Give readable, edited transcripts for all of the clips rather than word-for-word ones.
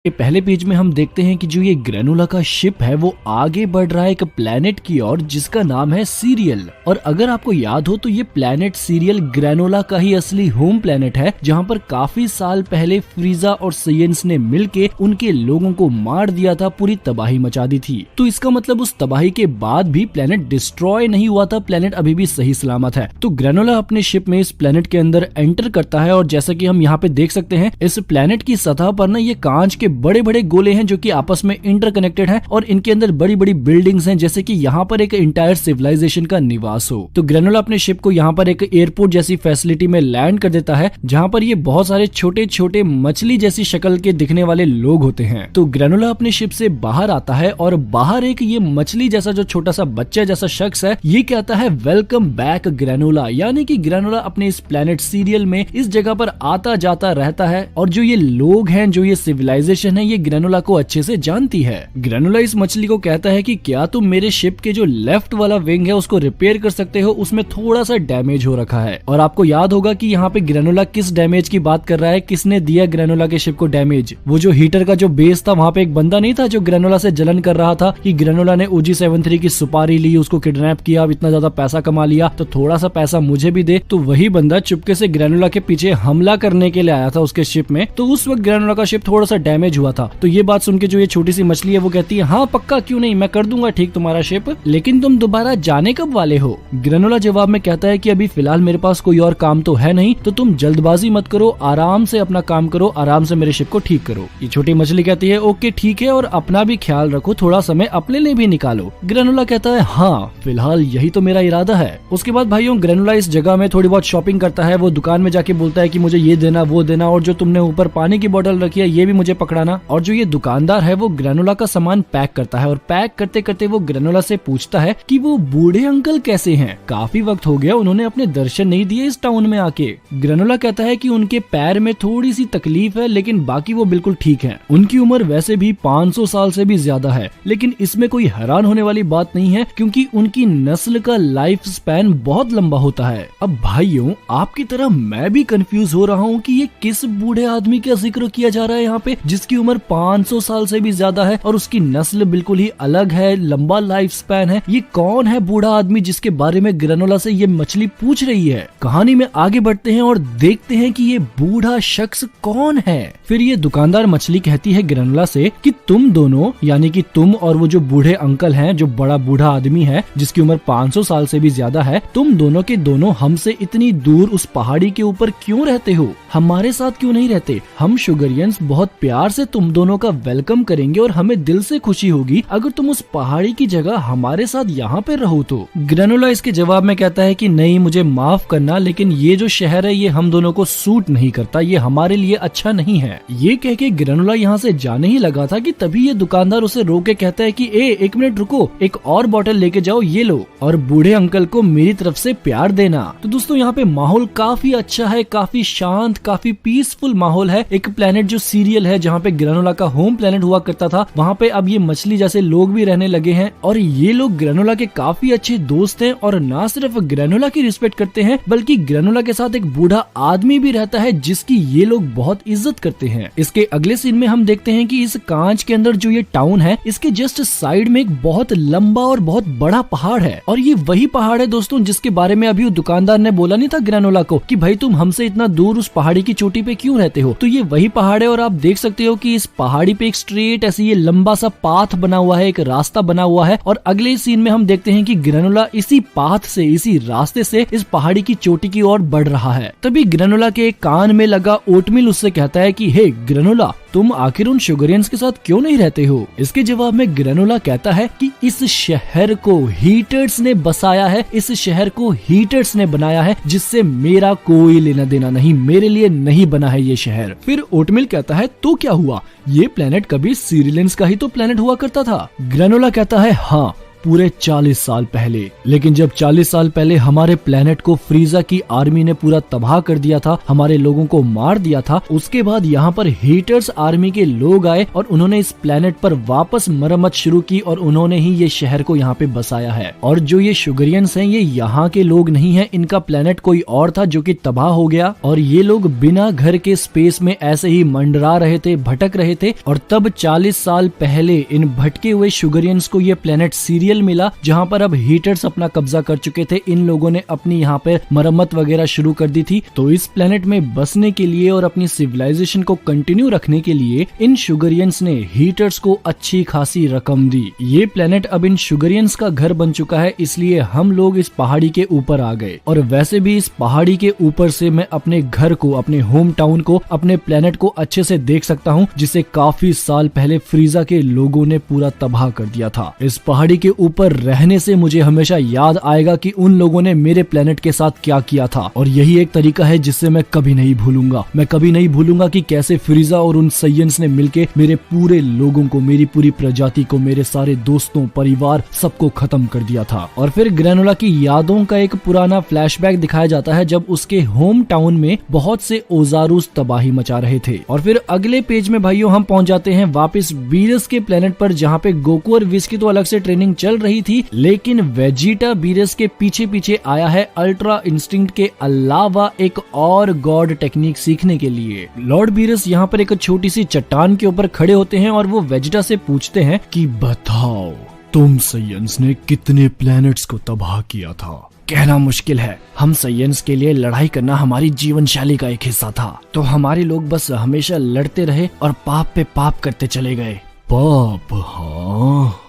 ये पहले पेज में हम देखते हैं कि जो ये ग्रेनुला का शिप है वो आगे बढ़ रहा है एक प्लेनेट की ओर जिसका नाम है सीरियल। और अगर आपको याद हो तो ये प्लेनेट सीरियल ग्रेनुला का ही असली होम प्लेनेट है, जहाँ पर काफी साल पहले फ्रीजा और साइयंस ने मिलके उनके लोगों को मार दिया था, पूरी तबाही मचा दी थी। तो इसका मतलब उस तबाही के बाद भी प्लेनेट डिस्ट्रॉय नहीं हुआ था, प्लेनेट अभी भी सही सलामत है। तो ग्रेनुला अपने शिप में इस प्लेनेट के अंदर एंटर करता है और जैसा कि हम यहाँ पे देख सकते हैं इस प्लेनेट की सतह पर ना ये कांच के बड़े बड़े गोले हैं जो कि आपस में इंटरकनेक्टेड हैं और इनके अंदर बड़ी बड़ी बिल्डिंग्स हैं, जैसे कि यहाँ पर एक इंटायर सिविलाइजेशन का निवास हो। तो ग्रेनुला अपने शिप को यहाँ पर एक एयरपोर्ट जैसी फैसिलिटी में लैंड कर देता है, जहाँ पर ये बहुत सारे छोटे छोटे मछली जैसी शक्ल के दिखने वाले लोग होते हैं। तो ग्रेनुला अपने शिप से बाहर आता है और बाहर एक ये मछली जैसा जो छोटा सा बच्चा जैसा शख्स है ये कहता है वेलकम बैक ग्रेनुला, यानी कि ग्रेनुला अपने इस प्लेनेट सीरियल में इस जगह पर आता जाता रहता है और जो ये लोग हैं, जो ये सिविलाइजेशन है, ये ग्रेनुला को अच्छे से जानती है। ग्रेनुला इस मछली को कहता है कि क्या तुम मेरे शिप के जो लेफ्ट वाला विंग है उसको रिपेयर कर सकते हो, उसमें थोड़ा सा डैमेज हो रखा है। और आपको याद होगा कि यहाँ पे ग्रेनुला किस डैमेज की बात कर रहा है, किसने दिया ग्रेनुला के शिप को डैमेज। वो जो हीटर का जो बेस था वहाँ पे एक बंदा नहीं था जो ग्रेनुला से जलन कर रहा था कि ग्रेनुला ने OG-73 की सुपारी ली, उसको किडनैप किया, अब इतना ज्यादा पैसा कमा लिया तो थोड़ा सा पैसा मुझे भी दे। तो वही बंदा चुपके से ग्रेनुला के पीछे हमला करने के लिए आया था उसके शिप में। तो उस वक्त ग्रेनुला का शिप थोड़ा सा डैमेज हुआ था। तो ये बात सुन के जो ये छोटी सी मछली है वो कहती है हाँ पक्का, क्यों नहीं, मैं कर दूंगा ठीक तुम्हारा शिप, लेकिन तुम दोबारा जाने कब वाले हो। ग्रेनुला जवाब में कहता है कि अभी फिलहाल मेरे पास कोई और काम तो है नहीं, तो तुम जल्दबाजी मत करो, आराम से अपना काम करो, आराम से मेरे शिप को ठीक करो। ये छोटी मछली कहती है ओके ठीक है, और अपना भी ख्याल रखो, थोड़ा समय अपने लिए भी निकालो। ग्रेनुला कहता है हाँ फिलहाल यही तो मेरा इरादा है। उसके बाद भाइयों ग्रेनुला इस जगह में थोड़ी बहुत शॉपिंग करता है। वो दुकान में जाके बोलता है कि मुझे ये देना वो देना, और जो तुमने ऊपर पानी की बोतल रखी है ये भी मुझे पकड़ाना। और जो ये दुकानदार है वो ग्रेनुला का सामान पैक करता है और पैक करते करते वो ग्रेनुला से पूछता है कि वो बूढ़े अंकल कैसे हैं, काफी वक्त हो गया उन्होंने अपने दर्शन नहीं दिए इस टाउन में आके। ग्रेनुला कहता है कि उनके पैर में थोड़ी सी तकलीफ है लेकिन बाकी वो बिल्कुल ठीक हैं। उनकी उम्र वैसे भी 500 साल से भी ज्यादा है, लेकिन इसमें कोई हैरान होने वाली बात नहीं है क्योंकि उनकी नस्ल का लाइफ स्पैन बहुत लंबा होता है। अब भाइयों आपकी तरह मैं भी कंफ्यूज हो रहा हूँ कि ये किस बूढ़े आदमी का जिक्र किया जा रहा है यहाँ पे, जिसकी उम्र 500 साल से भी ज्यादा है और उसकी नस्ल बिल्कुल ही अलग है, लंबा लाइफ स्पैन है। ये कौन है बूढ़ा आदमी जिसके बारे में ग्रेनुला से ये मछली पूछ रही है। कहानी में आगे बढ़ते हैं और देखते हैं कि ये बूढ़ा शख्स कौन है। फिर ये दुकानदार मछली कहती है ग्रेनुला से कि तुम दोनों, यानी कि तुम और वो जो बूढ़े अंकल हैं, जो बड़ा बूढ़ा आदमी है जिसकी उम्र 500 साल से भी ज्यादा है, तुम दोनों के दोनों हमसे इतनी दूर उस पहाड़ी के ऊपर क्यों रहते हो, हमारे साथ क्यों नहीं रहते। हम शुगरियंस बहुत प्यार से तुम दोनों का वेलकम करेंगे और हमें दिल से खुशी होगी अगर तुम उस पहाड़ी की जगह हमारे साथ यहाँ पे रहो तो। ग्रेनुला इसके जवाब में कहता है कि नहीं मुझे माफ करना, लेकिन ये जो शहर है ये हम दोनों को सूट नहीं करता, ये हमारे लिए अच्छा नहीं है। ये कह के ग्रेनुला यहाँ से जाने ही लगा था कि तभी ये दुकानदार उसे रोक के कहता है कि एक मिनट रुको, एक और बोतल लेके जाओ, ये लो, और बूढ़े अंकल को मेरी तरफ से प्यार देना। तो दोस्तों यहाँ पे माहौल काफी अच्छा है, काफी शांत, काफी पीसफुल माहौल है। एक प्लेनेट जो सीरियल है जहाँ पे ग्रेनुला का होम प्लेनेट हुआ करता था, वहाँ पे अब ये मछली जैसे लोग भी रहने लगे हैं और ये लोग ग्रेनुला के काफी अच्छे दोस्त हैं और ना सिर्फ ग्रेनुला की रिस्पेक्ट करते हैं बल्कि ग्रेनुला के साथ एक बूढ़ा आदमी भी रहता है जिसकी ये लोग बहुत इज्जत करते हैं। इसके अगले सीन में हम देखते हैं कि इस कांच के अंदर जो ये टाउन है इसके जस्ट साइड में एक बहुत लंबा और बहुत बड़ा पहाड़ है, और ये वही पहाड़ है दोस्तों जिसके बारे में अभी दुकानदार ने बोला नहीं था ग्रेनुला को कि भाई तुम हमसे इतना दूर उस पहाड़ी की चोटी पे क्यों रहते हो। तो ये वही पहाड़ है और आप देख सकते हो कि इस पहाड़ी पे एक स्ट्रेट ऐसे ये लंबा सा पाथ बना हुआ है, एक रास्ता बना हुआ है, और अगले सीन में हम देखते हैं कि ग्रेनुला इसी पाथ से, इसी रास्ते से इस पहाड़ी की चोटी की ओर बढ़ रहा है। तभी ग्रेनुला के कान में लगा ओटमील उससे कहता है कि हे ग्रेनुला, तुम आखिर उन शुगरियंस के साथ क्यों नहीं रहते हो। इसके जवाब में ग्रेनुला कहता है कि इस शहर को हीटर्स ने बसाया है, इस शहर को हीटर्स ने बनाया है, जिससे मेरा कोई लेना देना नहीं, मेरे लिए नहीं बना है ये शहर। फिर ओटमील कहता है तो क्या हुआ, ये प्लेनेट कभी सीरियंस का ही तो प्लेनेट हुआ करता था। ग्रेनुला कहता है हाँ, पूरे 40 साल पहले। लेकिन जब 40 साल पहले हमारे प्लेनेट को फ्रीजा की आर्मी ने पूरा तबाह कर दिया था, हमारे लोगों को मार दिया था, उसके बाद यहाँ पर हीटर्स आर्मी के लोग आए और उन्होंने इस प्लेनेट पर वापस मरम्मत शुरू की और उन्होंने ही ये शहर को यहाँ पे बसाया है। और जो ये शुगरियंस हैं, ये यहाँ के लोग नहीं है, इनका प्लेनेट कोई और था जो कि तबाह हो गया और ये लोग बिना घर के स्पेस में ऐसे ही मंडरा रहे थे, भटक रहे थे। और तब 40 साल पहले इन भटके हुए शुगरियंस को ये प्लेनेट सीरियल मिला, जहाँ पर अब हीटर्स अपना कब्जा कर चुके थे। इन लोगों ने अपनी यहाँ पे मरम्मत वगैरह शुरू कर दी थी। तो इस प्लेनेट में बसने के लिए और अपनी सिविलाइजेशन को कंटिन्यू रखने के लिए इन शुगरियंस ने हीटर्स को अच्छी खासी रकम दी। ये प्लेनेट अब इन शुगरियंस का घर बन चुका है, इसलिए हम लोग इस पहाड़ी के ऊपर आ गए। और वैसे भी इस पहाड़ी के ऊपर से मैं अपने घर को, अपने होम टाउन को, अपने प्लेनेट को अच्छे से देख सकता हूँ, जिसे काफी साल पहले फ्रीजा के लोगों ने पूरा तबाह कर दिया था। इस पहाड़ी के ऊपर रहने से मुझे हमेशा याद आएगा कि उन लोगों ने मेरे प्लेनेट के साथ क्या किया था। और यही एक तरीका है जिससे मैं कभी नहीं भूलूंगा। मैं कभी नहीं भूलूंगा कि कैसे फ्रीजा और उन सैयन्स ने मिलके मेरे पूरे लोगों को, मेरी पूरी प्रजाति को, मेरे सारे दोस्तों, परिवार, सबको खत्म कर दिया था। और फिर ग्रैनोला की यादों का एक पुराना फ्लैशबैक दिखाया जाता है, जब उसके होम टाउन में बहुत से ओजारूस तबाही मचा रहे थे। और फिर अगले पेज में भाइयों हम पहुंच जाते हैं वापस बीरस के प्लेनेट पर, जहाँ पे गोकू और विस की तो अलग से ट्रेनिंग चल रही थी, लेकिन वेजिटा बीरस के पीछे पीछे आया है अल्ट्रा इंस्टिंक्ट के अलावा एक और गॉड टेक्निक सीखने के लिए। लॉर्ड बीरस यहाँ पर एक छोटी सी चट्टान के ऊपर खड़े होते हैं और वो वेजिटा से पूछते हैं कि बताओ, तुम सैयन्स ने कितने प्लैनेट्स को तबाह किया था? कहना मुश्किल है, हम सैयन्स के लिए लड़ाई करना हमारी जीवन शैली का एक हिस्सा था, तो हमारे लोग बस हमेशा लड़ते रहे और पाप पे पाप करते चले गए। पाप? हाँ,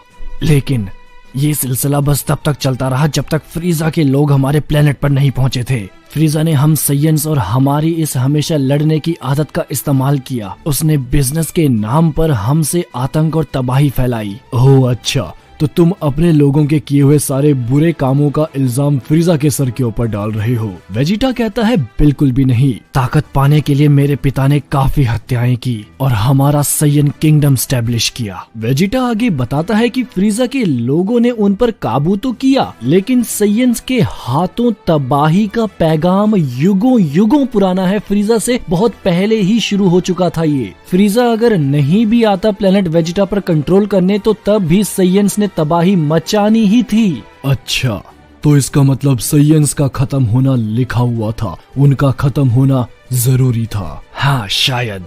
लेकिन ये सिलसिला बस तब तक चलता रहा जब तक फ्रीजा के लोग हमारे प्लेनेट पर नहीं पहुंचे थे। फ्रीजा ने हम सैयन्स और हमारी इस हमेशा लड़ने की आदत का इस्तेमाल किया। उसने बिजनेस के नाम पर हमसे आतंक और तबाही फैलाई। ओह अच्छा, तो तुम अपने लोगों के किए हुए सारे बुरे कामों का इल्जाम फ्रीजा के सर के ऊपर डाल रहे हो। वेजिटा कहता है बिल्कुल भी नहीं। ताकत पाने के लिए मेरे पिता ने काफी हत्याएं की और हमारा सैयन किंगडम स्टैब्लिश किया। वेजिटा आगे बताता है कि फ्रीजा के लोगों ने उन पर काबू तो किया, लेकिन सैयन्स के हाथों तबाही का पैगाम युगों युगों पुराना है। फ्रीजा से बहुत पहले ही शुरू हो चुका था ये। फ्रीजा अगर नहीं भी आता प्लेनेट वेजिटा पर कंट्रोल करने, तो तब भी सैयन्स ने तबाही मचानी ही थी। अच्छा, तो इसका मतलब सैयन्स का खत्म होना लिखा हुआ था, उनका खत्म होना जरूरी था। हाँ शायद।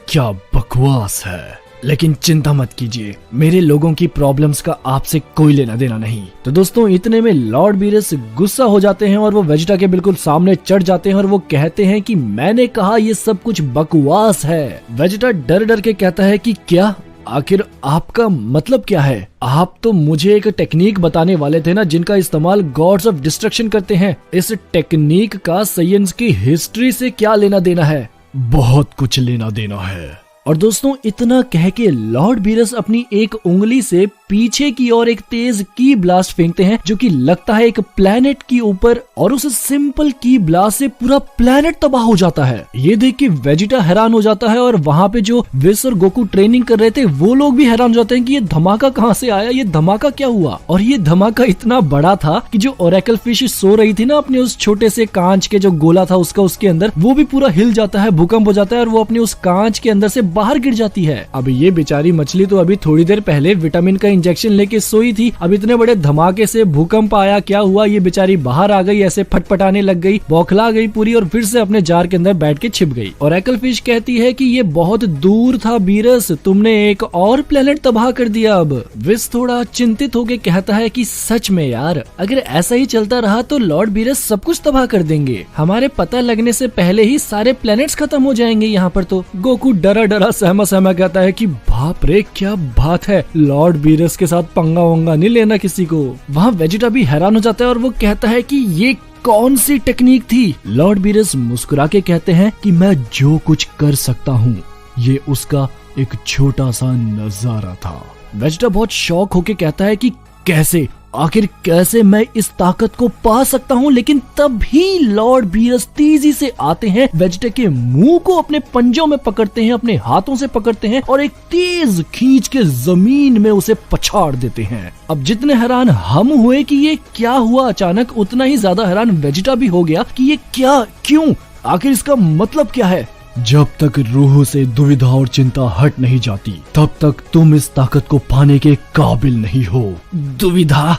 क्या बकवास है। लेकिन चिंता मत कीजिए, मेरे लोगों की प्रॉब्लम्स का आपसे कोई लेना देना नहीं। तो दोस्तों इतने में लॉर्ड बीरस गुस्सा हो जाते हैं और वो वेजिटा के बिल्कुल सामने चढ़ जाते हैं और वो कहते हैं कि मैंने कहा ये सब कुछ बकवास है। वेजिटा डर डर के कहता है कि क्या, आखिर आपका मतलब क्या है? आप तो मुझे एक टेक्निक बताने वाले थे ना, जिनका इस्तेमाल गॉड्स ऑफ डिस्ट्रक्शन करते हैं। इस टेक्निक का सैयन्स की हिस्ट्री से क्या लेना देना है? बहुत कुछ लेना देना है। और दोस्तों इतना कह के लॉर्ड बीरस अपनी एक उंगली से पीछे की ओर एक तेज की ब्लास्ट फेंकते हैं, जो कि लगता है एक प्लेनेट के ऊपर, और उस सिंपल की ब्लास्ट से पूरा प्लेनेट तबाह हो जाता है। ये देख के वेजिटा हैरान हो जाता है और वहाँ पे जो विस और गोकू ट्रेनिंग कर रहे थे वो लोग भी हैरान हो जाते हैं कि ये धमाका कहाँ से आया, ये धमाका क्या हुआ। और ये धमाका इतना बड़ा था कि जो ओरेकल फिश सो रही थी ना अपने उस छोटे से कांच के जो गोला था उसका, उसके अंदर, वो भी पूरा हिल जाता है, भूकंप हो जाता है और वो अपने उस कांच के अंदर से बाहर गिर जाती है। अब ये बेचारी मछली तो अभी थोड़ी देर पहले विटामिन का इंजेक्शन लेके सोई थी, अब इतने बड़े धमाके से भूकंप आया, क्या हुआ, ये बेचारी बाहर आ गई, ऐसे फटफटाने लग गई, बौखला गई पूरी और फिर से अपने जार के अंदर बैठ के छिप गई। ओरेकल फिश कहती है कि ये बहुत दूर था बीरस, तुमने एक और प्लेनेट तबाह कर दिया। अब विस थोड़ा चिंतित होके कहता है कि सच में यार, अगर ऐसा ही चलता रहा तो लॉर्ड बीरस सब कुछ तबाह कर देंगे, हमारे पता लगने से पहले ही सारे प्लेनेट्स खत्म हो जाएंगे यहाँ पर। तो गोकू डरा डरा सहमा सहमा कहता है कि बाप रे क्या बात है, लॉर्ड बीरस के साथ पंगा वंगा नहीं लेना किसी को। वहाँ वेजिटा भी हैरान हो जाता है और वो कहता है कि ये कौन सी टेक्निक थी। लॉर्ड बीरस मुस्कुरा के कहते हैं कि मैं जो कुछ कर सकता हूँ ये उसका एक छोटा सा नजारा था। वेजिटा बहुत शौक होके कहता है कि कैसे, आखिर कैसे मैं इस ताकत को पा सकता हूँ। लेकिन तभी लॉर्ड बीरस तेजी से आते हैं, वेजिटा के मुंह को अपने पंजों में पकड़ते हैं, अपने हाथों से पकड़ते हैं और एक तेज खींच के जमीन में उसे पछाड़ देते हैं। अब जितने हैरान हम हुए कि ये क्या हुआ अचानक, उतना ही ज्यादा हैरान वेजिटा भी हो गया कि ये क्या, क्यों, आखिर इसका मतलब क्या है। जब तक रूह से दुविधा और चिंता हट नहीं जाती तब तक तुम इस ताकत को पाने के काबिल नहीं हो। दुविधा?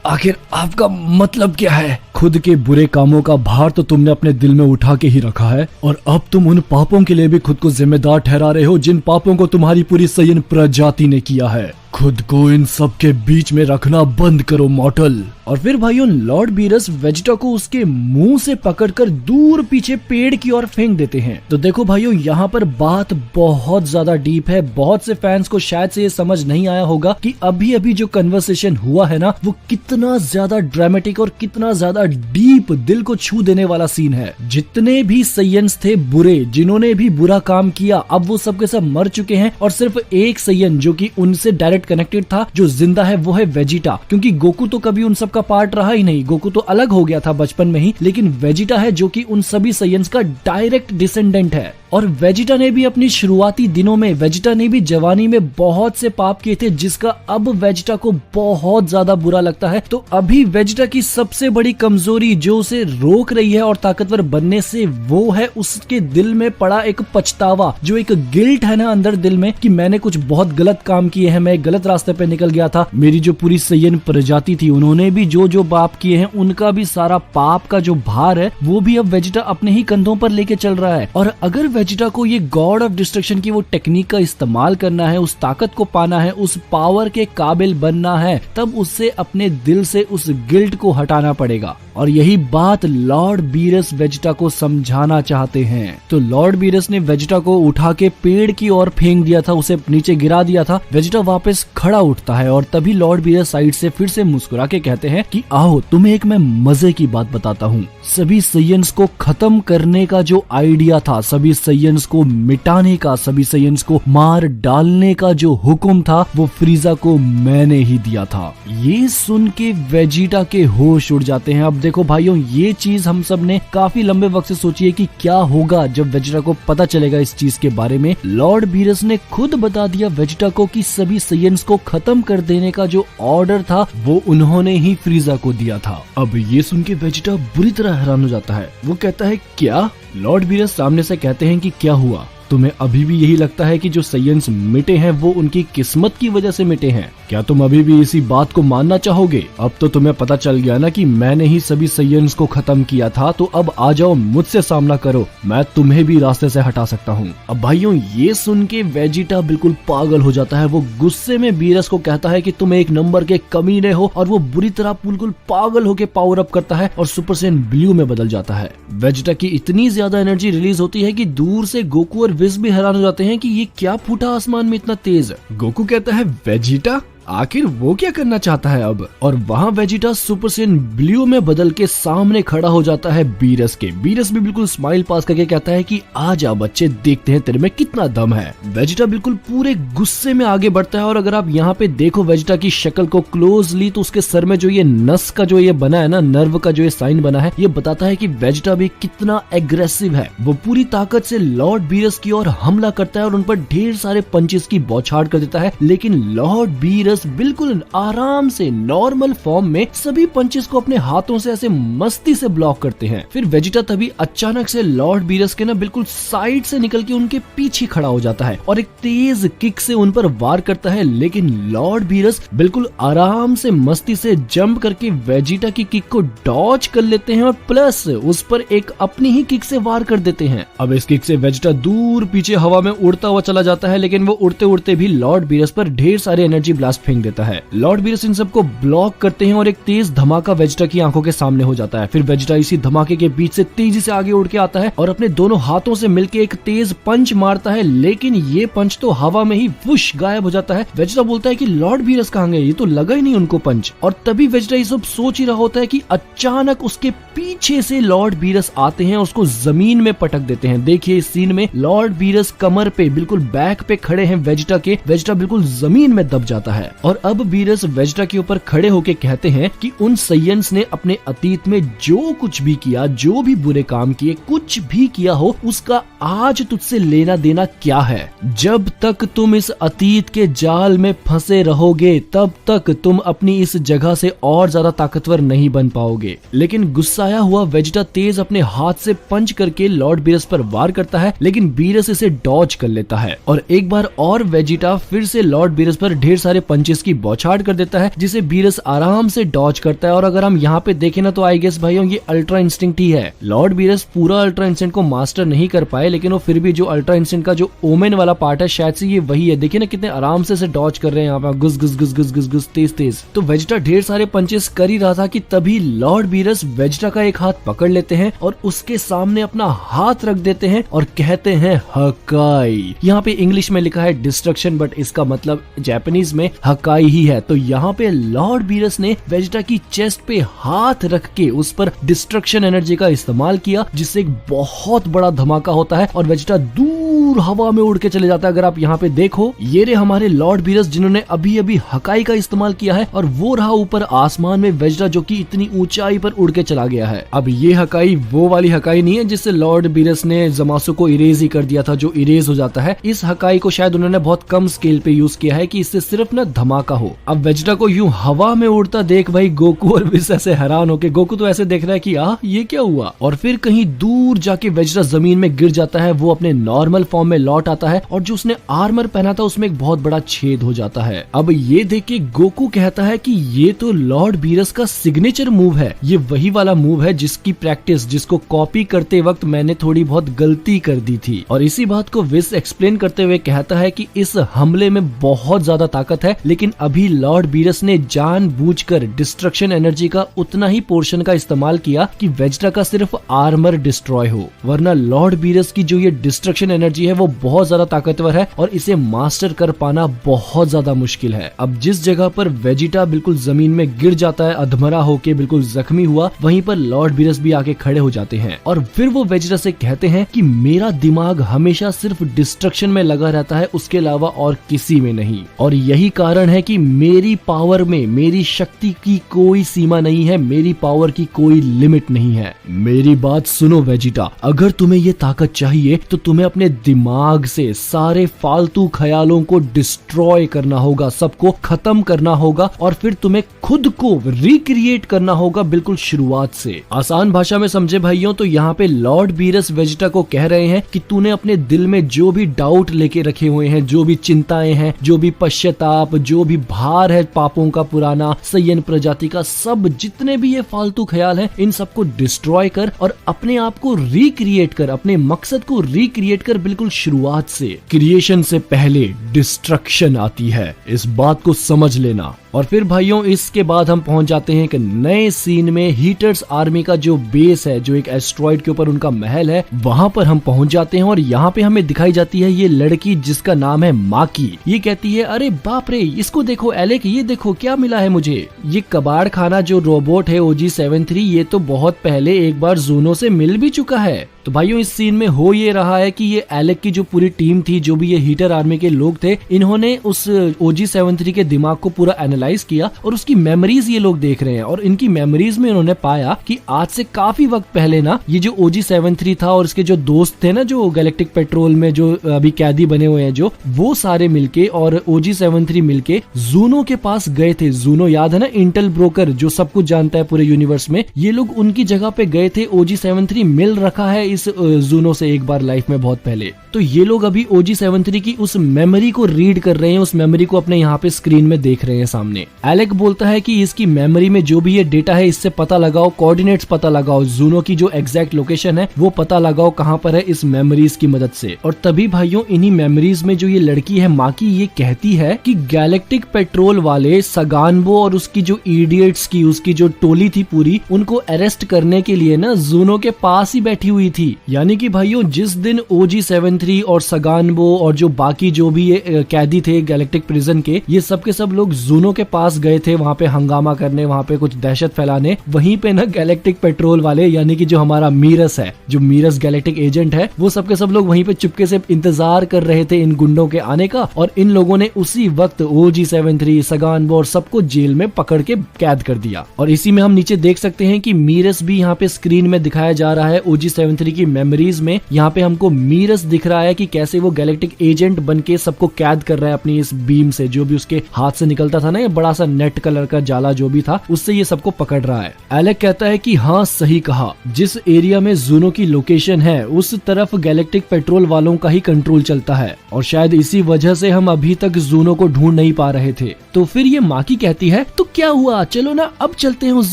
आखिर आपका मतलब क्या है? खुद के बुरे कामों का भार तो तुमने अपने दिल में उठा के ही रखा है और अब तुम उन पापों के लिए भी खुद को जिम्मेदार ठहरा रहे हो जिन पापों को तुम्हारी पूरी सय्यन प्रजाति ने किया है। खुद को इन सब के बीच में रखना बंद करो मॉर्टल। और फिर भाइयों लॉर्ड बीरस वेजिटा को उसके मुंह से पकड़कर दूर पीछे पेड़ की ओर फेंक देते हैं। तो देखो भाइयों यहाँ पर बात बहुत ज्यादा डीप है। बहुत से फैंस को शायद से ये समझ नहीं आया होगा कि अभी अभी जो कन्वर्सेशन हुआ है ना, वो कितना ज्यादा ड्रामेटिक और कितना ज्यादा डीप, दिल को छू देने वाला सीन है। जितने भी सय्यन्स थे बुरे, जिन्होंने भी बुरा काम किया, अब वो सब के सब मर चुके हैं और सिर्फ एक सय्यन जो कि उनसे डायरेक्ट कनेक्टेड था, जो जिंदा है, वो है वेजिटा। क्योंकि गोकू तो कभी उन सब का पार्ट रहा ही नहीं, गोकू तो अलग हो गया था बचपन में ही, लेकिन वेजिटा है जो कि उन सभी सय्यन्स का डायरेक्ट डिसेंडेंट है। और वेजिटा ने भी अपनी शुरुआती दिनों में, वेजिटा ने भी जवानी में बहुत से पाप किए थे जिसका अब वेजिटा को बहुत ज्यादा बुरा लगता है। तो अभी वेजिटा की सबसे बड़ी कमजोरी जो उसे रोक रही है और ताकतवर बनने से, वो है उसके दिल में पड़ा एक पछतावा, जो एक गिल्ट है ना अंदर दिल में कि मैंने कुछ बहुत गलत काम किए हैं, मैं गलत रास्ते पे निकल गया था। मेरी जो पूरी सय्यन प्रजाति थी उन्होंने भी जो जो पाप किए हैं, उनका भी सारा पाप का जो भार है वो भी अब वेजिटा अपने ही कंधों पर लेके चल रहा है। और अगर वेजिटा को ये गॉड ऑफ डिस्ट्रक्शन की वो टेक्निक का इस्तेमाल करना है, उस ताकत को पाना है, उस पावर के काबिल बनना है, तब उससे अपने दिल से उस गिल्ट को हटाना पड़ेगा। और यही बात लॉर्ड बीरस वेजिटा को समझाना चाहते हैं। तो लॉर्ड बीरस ने वेजिटा को उठा के पेड़ की ओर फेंक दिया था, उसे नीचे गिरा दिया था। वेजिटा वापस खड़ा उठता है और तभी लॉर्ड बीरस साइड से फिर से मुस्कुरा के कहते हैं कि आओ तुम्हें एक मैं मजे की बात बताता हूँ। सभी सय्यन्स को खत्म करने का जो आइडिया था, सभी सय्यन्स को मिटाने का, सभी सय्यन्स को मार डालने का जो हुक्म था, वो फ्रीजा को मैंने ही दिया था। ये सुन के वेजिटा के होश उड़ जाते हैं। अब देखो भाइयों, ये चीज हम सब ने काफी लंबे वक्त से सोची है कि क्या होगा जब वेजिटा को पता चलेगा इस चीज के बारे में। लॉर्ड बीरस ने खुद बता दिया वेजिटा को कि सभी सय्यन्स को खत्म कर देने का जो ऑर्डर था वो उन्होंने ही फ्रीजा को दिया था। अब ये सुन के वेजिटा बुरी तरह हैरान हो जाता है। वो कहता है क्या? लॉर्ड बीरस सामने से कहते हैं कि क्या हुआ? तुम्हें अभी भी यही लगता है कि जो सय्यन्स मिटे हैं वो उनकी किस्मत की वजह से मिटे हैं? क्या तुम अभी भी इसी बात को मानना चाहोगे? अब तो तुम्हें पता चल गया ना कि मैंने ही सभी सय्यन्स को खत्म किया था, तो अब आ जाओ मुझसे सामना करो, मैं तुम्हें भी रास्ते से हटा सकता हूँ। अब भाइयों ये सुन के वेजिटा बिल्कुल पागल हो जाता है। वो गुस्से में बीरस को कहता है कि तुम एक नंबर के कमीने हो, और वो बुरी तरह बिल्कुल पागल होके पावर अप करता है और सुपर सैयन ब्लू में बदल जाता है। वेजिटा की इतनी ज्यादा एनर्जी रिलीज होती है कि दूर से गोकू और विज भी हैरान हो जाते हैं कि ये क्या फूटा आसमान में इतना तेज। गोकू कहता है वेजिटा आखिर वो क्या करना चाहता है अब? और वहाँ वेजिटा सुपर सैयन ब्लू में बदल के सामने खड़ा हो जाता है बीरस के। बीरस भी बिल्कुल स्माइल पास करके कहता है कि आजा बच्चे, देखते हैं तेरे में कितना दम है। वेजिटा बिल्कुल पूरे गुस्से में आगे बढ़ता है और अगर आप यहाँ पे देखो वेजिटा की शक्ल को क्लोजली, तो उसके सर में जो ये नस का जो ये बना है ना, नर्व का जो ये साइन बना है, ये बताता है कि वेजिटा भी कितना एग्रेसिव है। वो पूरी ताकत से लॉर्ड बीरस की ओर हमला करता है और उन पर ढेर सारे पंचेस की बौछार कर देता है। लेकिन लॉर्ड बीरस बिल्कुल आराम से नॉर्मल फॉर्म में सभी पंचेस को अपने हाथों से ऐसे मस्ती से ब्लॉक करते हैं। फिर वेजिटा तभी अचानक से लॉर्ड बीरस के ना बिल्कुल साइड से निकल के उनके पीछे खड़ा हो जाता है और एक तेज किक से उन पर वार करता है। लेकिन लॉर्ड बीरस बिल्कुल आराम से मस्ती से जंप करके वेजिटा की किक को डॉज कर लेते हैं और प्लस उस पर एक अपनी ही किक से वार कर देते हैं। अब इस किक से वेजिटा दूर पीछे हवा में उड़ता हुआ चला जाता है, लेकिन वो उड़ते उड़ते भी लॉर्ड बीरस पर ढेर सारे एनर्जी ब्लास्ट फेंक देता है। लॉर्ड बीरस इन सबको ब्लॉक करते हैं और एक तेज धमाका वेजिटा की आंखों के सामने हो जाता है। फिर वेजिटा इसी धमाके के बीच से तेजी से आगे उड़ के आता है और अपने दोनों हाथों से मिलके एक तेज पंच मारता है, लेकिन ये पंच तो हवा में ही वुश गायब हो जाता है। वेजिटा बोलता है कि लॉर्ड बीरस कहाँ गए, ये तो लगा ही नहीं उनको पंच। और तभी वेजिटा ये सब सोच ही रहा होता है कि अचानक उसके पीछे से लॉर्ड बीरस आते हैं, उसको जमीन में पटक देते हैं। देखिए इस सीन में लॉर्ड बीरस कमर पे बिल्कुल बैक पे खड़े हैं वेजिटा के। वेजिटा बिल्कुल जमीन में दब जाता है। और अब बीरस वेजिटा के ऊपर खड़े होके कहते हैं कि उन साइयंस ने अपने अतीत में जो कुछ भी किया, जो भी बुरे काम किए, कुछ भी किया हो, उसका आज तुझसे लेना देना क्या है। जब तक तुम इस अतीत के जाल में फंसे रहोगे तब तक तुम अपनी इस जगह से और ज्यादा ताकतवर नहीं बन पाओगे। लेकिन गुस्साया हुआ वेजिटा तेज अपने हाथ से पंच करके लॉर्ड बीरस पर वार करता है, लेकिन बीरस इसे डॉज कर लेता है और एक बार और वेजिटा फिर से लॉर्ड बीरस पर ढेर सारे पंचेस की बौछार कर देता है, जिसे बीरस आराम से डॉज करता है। और अगर हम यहाँ पे देखें ना तो आई गेस भाइयों ये अल्ट्रा इंस्टिंक्ट ही है। लॉर्ड बीरस पूरा अल्ट्रा इंस्टिंक्ट को मास्टर नहीं कर पाए, लेकिन वो फिर भी जो अल्ट्रा इंस्टिंक्ट का जो ओमेन वाला पार्ट है शायद से ये वही है। देखिए ना कितने आराम से इसे डॉज कर रहे हैं यहाँ पे, गुस गुस गुस गुस गुस गुस तेज तेज। तो वेजिटा ढेर सारे पंचेस कर ही रहा था कि तभी लॉर्ड बीरस वेजिटा का एक हाथ पकड़ लेते हैं और उसके सामने अपना हाथ रख देते हैं और कहते हैं हकाई। यहाँ पे इंग्लिश में लिखा है डिस्ट्रक्शन, बट इसका मतलब जापानीज में हकाई ही है। तो यहाँ पे लॉर्ड बीरस ने वेजिटा की चेस्ट पे हाथ रख के उस पर डिस्ट्रक्शन एनर्जी का इस्तेमाल किया, जिससे एक बहुत बड़ा धमाका होता है और वेजिटा दूर हवा में उड़ के चले जाता है। अगर आप यहाँ पे देखो, ये रे हमारे लॉर्ड बीरस जिन्होंने अभी अभी हकाई का इस्तेमाल किया है और वो रहा ऊपर आसमान में वेजिटा जो कि इतनी ऊंचाई पर उड़ के चला गया है। अब ये हकाई वो वाली हकाई नहीं है जिससे लॉर्ड बीरस ने जमासु को इरेज ही कर दिया था, जो इरेज हो जाता है। इस हकाई को शायद उन्होंने बहुत कम स्केल पे यूज किया है कि इससे सिर्फ ना धमाका हो। अब वेजिटा को यूं हवा में उड़ता देख भाई गोकू और विस ऐसे हैरान होके, गोकू तो ऐसे देख रहा है कि ये क्या हुआ। और फिर कहीं दूर जाके वेजिटा जमीन में गिर जाता है, वो अपने नॉर्मल फॉर्म में लौट आता है और जो उसने आर्मर पहना था उसमें एक बहुत बड़ा छेद हो जाता है। अब ये देख के गोकू कहता है कि ये तो लॉर्ड बीरस का सिग्नेचर मूव है, ये वही वाला मूव है जिसकी प्रैक्टिस, जिसको कॉपी करते वक्त मैंने थोड़ी बहुत गलती कर दी थी। और इसी बात को विस एक्सप्लेन करते हुए कहता है कि इस हमले में बहुत ज्यादा ताकत है, लेकिन अभी लॉर्ड बीरस ने जानबूझकर डिस्ट्रक्शन एनर्जी का उतना ही पोर्शन का इस्तेमाल किया कि वेजिटा का सिर्फ आर्मर डिस्ट्रॉय हो, वरना लॉर्ड बीरस की जो ये डिस्ट्रक्शन एनर्जी है वो बहुत ज्यादा ताकतवर है और इसे मास्टर कर पाना बहुत ज्यादा मुश्किल है। अब जिस जगह पर वेजिटा बिल्कुल जमीन में गिर जाता है अधमरा होके, बिल्कुल जख्मी हुआ, वहीं पर लॉर्ड बीरस भी आके खड़े हो जाते हैं और फिर वो वेजिटा से कहते हैं कि मेरा दिमाग हमेशा सिर्फ डिस्ट्रक्शन में लगा रहता है, उसके अलावा और किसी में नहीं। और यही कारण है कि मेरी पावर में, मेरी शक्ति की कोई सीमा नहीं है, मेरी पावर की कोई लिमिट नहीं है। मेरी बात सुनो वेजिटा, अगर तुम्हें ये ताकत चाहिए तो तुम्हें अपने दिमाग से सारे फालतू ख्यालों को डिस्ट्रॉय करना होगा, सबको खत्म करना होगा और फिर तुम्हें खुद को रिक्रिएट करना होगा बिल्कुल शुरुआत से। आसान भाषा में समझे भाइयों तो यहाँ पे लॉर्ड बीरस वेजिटा को कह रहे हैं कि तूने अपने दिल में जो भी डाउट लेके रखे हुए हैं, जो भी चिंताएं हैं, जो भी पश्चाताप, जो भी भार है पापों का पुराना, सय्यन प्रजाति का, सब जितने भी ये फालतू ख्याल हैं, इन सबको डिस्ट्रॉय कर और अपने आप को रिक्रिएट कर, अपने मकसद को रिक्रिएट कर बिल्कुल शुरुआत से। क्रिएशन से पहले डिस्ट्रक्शन आती है, इस बात को समझ लेना। और फिर भाइयों इसके बाद हम पहुंच जाते हैं एक नए सीन में। हीटर्स आर्मी का जो बेस है, जो एक एस्ट्रॉइड के ऊपर उनका महल है, वहां पर हम पहुंच जाते हैं और यहाँ पे हमें दिखाई जाती है ये लड़की जिसका नाम है माकी। ये कहती है अरे बाप रे, इसको देखो एलेक, ये देखो क्या मिला है मुझे। ये कबाड़ खाना जो रोबोट है OG-73, ये तो बहुत पहले एक बार जूनो से मिल भी चुका है। तो भाइयों इस सीन में हो ये रहा है कि ये एलेक की जो पूरी टीम थी, जो भी ये हीटर आर्मी के लोग थे, इन्होंने उस OG-73 के दिमाग को पूरा एनालाइज किया और उसकी मेमोरीज ये लोग देख रहे हैं और इनकी मेमोरीज में इन्होंने पाया कि आज से काफी वक्त पहले ना ये जो OG-73 था और इसके जो दोस्त थे ना, जो गैलेक्टिक पेट्रोल में जो अभी कैदी बने हुए हैं, जो वो सारे मिलके और OG-73 मिलके जूनो के पास गए थे। जूनो याद है ना, इंटेल ब्रोकर जो सब कुछ जानता है पूरे यूनिवर्स में, ये लोग उनकी जगह पे गए थे। OG-73 मिल रखा है इस जूनो से एक बार लाइफ में बहुत पहले। तो ये लोग अभी OG-73 की उस मेमोरी को रीड कर रहे हैं, उस मेमोरी को अपने यहाँ पे स्क्रीन में देख रहे हैं सामने। एलेक बोलता है कि इसकी मेमोरी में जो भी ये डेटा है इससे पता लगाओ, कोऑर्डिनेट्स पता लगाओ, जूनो की जो एग्जैक्ट लोकेशन है वो पता लगाओ कहाँ पर है इस मेमोरीज की मदद से। और तभी भाइयों इन्हीं मेमोरीज में जो ये लड़की है माकी, ये कहती है कि गैलेक्टिक पेट्रोल वाले सगानबो और उसकी जो इडियट्स की उसकी जो टोली थी पूरी, उनको अरेस्ट करने के लिए ना जूनो के पास ही बैठी हुई थी। यानी कि भाइयों जिस दिन OG-73 OG73 और सगानबो और जो बाकी जो भी कैदी थे गैलेक्टिक प्रिजन के, ये सब के सब लोग जूनो के पास गए थे वहाँ पे हंगामा करने, वहाँ पे कुछ दहशत फैलाने। वहीं पे ना गैलेक्टिक पेट्रोल वाले यानी कि जो हमारा मीरस है, जो मीरस गैलेक्टिक एजेंट है, वो सब के सब लोग वहीं पे चुपके से इंतजार कर रहे थे इन गुंडों के आने का, और इन लोगों ने उसी वक्त OG73, सगानबो और सबको जेल में पकड़ के कैद कर दिया। और इसी में हम नीचे देख सकते हैं कि मीरस भी यहाँ पे स्क्रीन में दिखाया जा रहा है। OG73 की मेमोरीज में यहाँ पे हमको मीरस दिख रहा है कि कैसे वो गैलेक्टिक एजेंट बन के सबको कैद कर रहा है अपनी इस बीम से, जो भी उसके हाथ से निकलता था ना, ये बड़ा सा नेट कलर का जाला जो भी था, उससे ये सबको पकड़ रहा है। एलेक कहता है कि हाँ सही कहा, जिस एरिया में जूनो की लोकेशन है उस तरफ गैलेक्टिक पेट्रोल वालों का ही कंट्रोल चलता है, और शायद इसी वजह से हम अभी तक जूनो को ढूंढ नहीं पा रहे थे। तो फिर ये माकी कहती है तो क्या हुआ, चलो ना अब चलते हैं उस